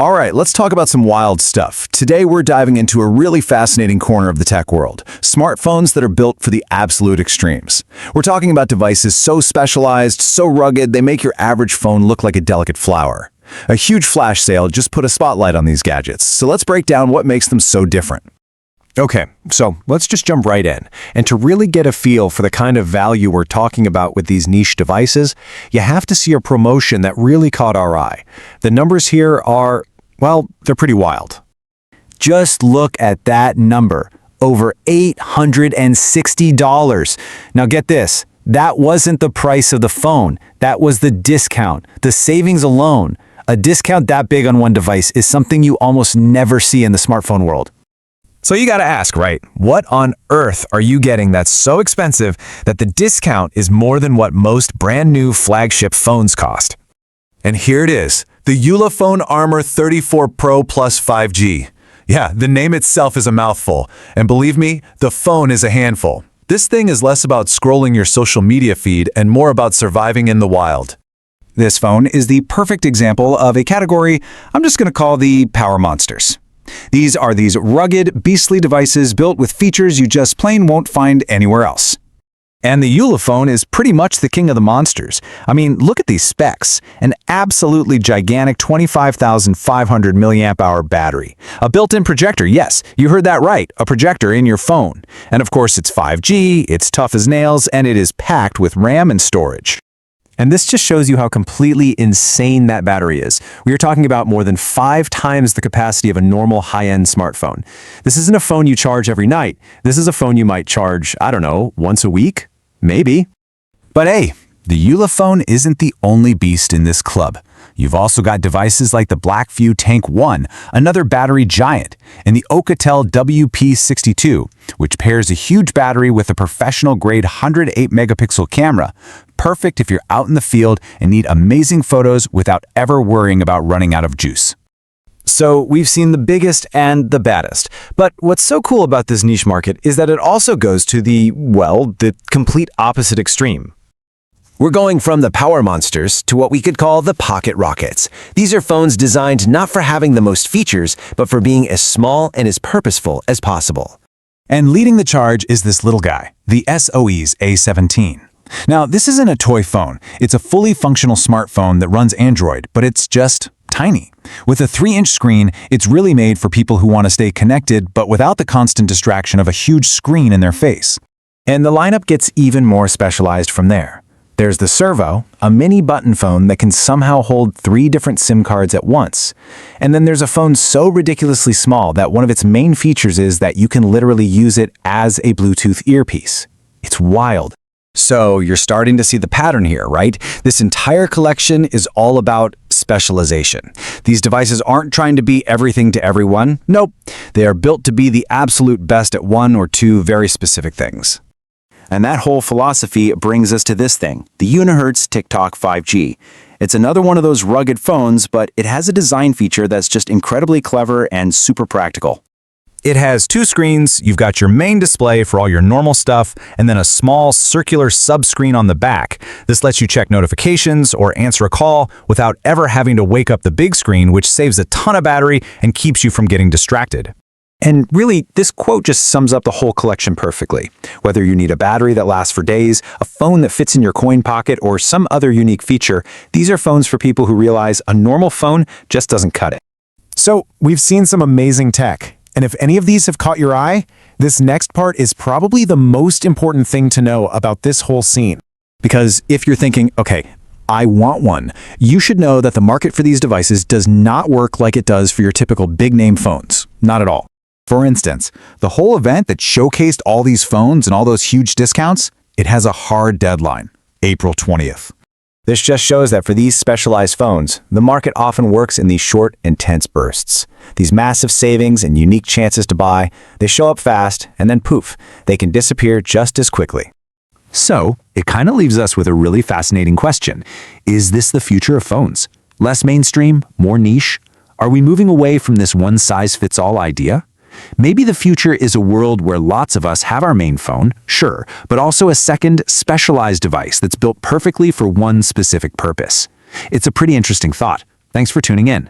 All right, let's talk about some wild stuff. Today we're diving into a really fascinating corner of the tech world, smartphones that are built for the absolute extremes. We're talking about devices so specialized, so rugged, they make your average phone look like a delicate flower. A huge flash sale just put a spotlight on these gadgets, so let's break down what makes them so different. Okay, so let's just jump right in. And to really get a feel for the kind of value we're talking about with these niche devices, you have to see a promotion that really caught our eye. The numbers here are, well, they're pretty wild. Just look at that number, over $860. Now get this, that wasn't the price of the phone, that was the discount, the savings alone. A discount that big on one device is something you almost never see in the smartphone world. So you gotta ask, right? What on earth are you getting that's so expensive that the discount is more than what most brand new flagship phones cost? And here it is, the Ulefone Armor 34 Pro Plus 5G. Yeah, the name itself is a mouthful, and believe me, the phone is a handful. This thing is less about scrolling your social media feed and more about surviving in the wild. This phone is the perfect example of a category I'm just going to call the power monsters. These are these rugged, beastly devices built with features you just plain won't find anywhere else. And the Ulefone is pretty much the king of the monsters. I mean, look at these specs. An absolutely gigantic 25,500 milliamp hour battery. A built-in projector, yes, you heard that right, a projector in your phone. And of course it's 5G, it's tough as nails, and it is packed with RAM and storage. And this just shows you how completely insane that battery is. We are talking about more than 5 times the capacity of a normal high-end smartphone. This isn't a phone you charge every night. This is a phone you might charge, I don't know, once a week? Maybe. But hey, the Ulefone isn't the only beast in this club. You've also got devices like the Blackview Tank 1, another battery giant, and the Alcatel WP62, which pairs a huge battery with a professional-grade 108-megapixel camera, perfect if you're out in the field and need amazing photos without ever worrying about running out of juice. So we've seen the biggest and the baddest. But what's so cool about this niche market is that it also goes to the complete opposite extreme. We're going from the power monsters to what we could call the pocket rockets. These are phones designed not for having the most features, but for being as small and as purposeful as possible. And leading the charge is this little guy, the SOE's A17. Now, this isn't a toy phone. It's a fully functional smartphone that runs Android, but it's just tiny. With a 3-inch screen, it's really made for people who want to stay connected, but without the constant distraction of a huge screen in their face. And the lineup gets even more specialized from there. There's the Servo, a mini button phone that can somehow hold 3 different SIM cards at once. And then there's a phone so ridiculously small that one of its main features is that you can literally use it as a Bluetooth earpiece. It's wild. So you're starting to see the pattern here, right? This entire collection is all about specialization. These devices aren't trying to be everything to everyone. Nope. They are built to be the absolute best at one or two very specific things. And that whole philosophy brings us to this thing, the Unihertz TikTok 5G. It's another one of those rugged phones, but it has a design feature that's just incredibly clever and super practical. It has 2 screens, you've got your main display for all your normal stuff, and then a small circular sub-screen on the back. This lets you check notifications or answer a call without ever having to wake up the big screen, which saves a ton of battery and keeps you from getting distracted. And really, this quote just sums up the whole collection perfectly. Whether you need a battery that lasts for days, a phone that fits in your coin pocket, or some other unique feature, these are phones for people who realize a normal phone just doesn't cut it. So, we've seen some amazing tech. And if any of these have caught your eye, this next part is probably the most important thing to know about this whole scene. Because if you're thinking, okay, I want one, you should know that the market for these devices does not work like it does for your typical big-name phones. Not at all. For instance, the whole event that showcased all these phones and all those huge discounts, it has a hard deadline, April 20th. This just shows that for these specialized phones, the market often works in these short, intense bursts. These massive savings and unique chances to buy, they show up fast, and then poof, they can disappear just as quickly. So, it kind of leaves us with a really fascinating question. Is this the future of phones? Less mainstream, more niche? Are we moving away from this one-size-fits-all idea? Maybe the future is a world where lots of us have our main phone, sure, but also a second, specialized device that's built perfectly for one specific purpose. It's a pretty interesting thought. Thanks for tuning in.